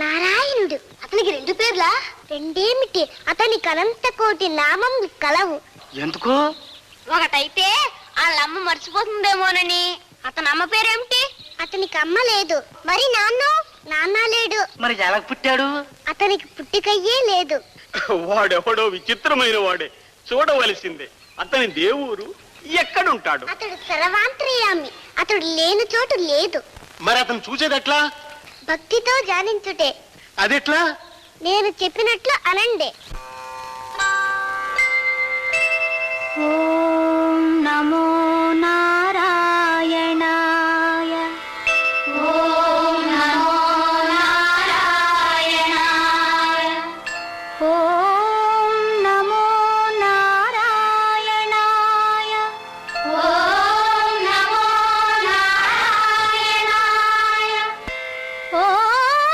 నారాయణుడు. అతనికి 2 పేర్లా? రెండేమిటి, అతనికి అనంత కోటి నామం కలవు. ఎందుకు? ఒకటైతే వాళ్ళమ్మ మర్చిపోతుందేమోనని. అతని అమ్మ పేరేమిటి? అతనికి అమ్మ లేదు. మరి నాన్న లేడు. మరి ఎలా పుట్టాడు? అతనికి పుట్టికయ్యే లేదు. వాడెవడో విచిత్రమైన వాడే, చూడవలసిందే. అతని దేవురు ఎక్కడుంటాడు? అతడు సర్వాంతర్యామి. అతడు లేని చోటు లేదు. మరి అతను చూసేదెట్లా? భక్తితో ధ్యానించుటే. అదెట్లా? నేను చెప్పినట్లు అనండి.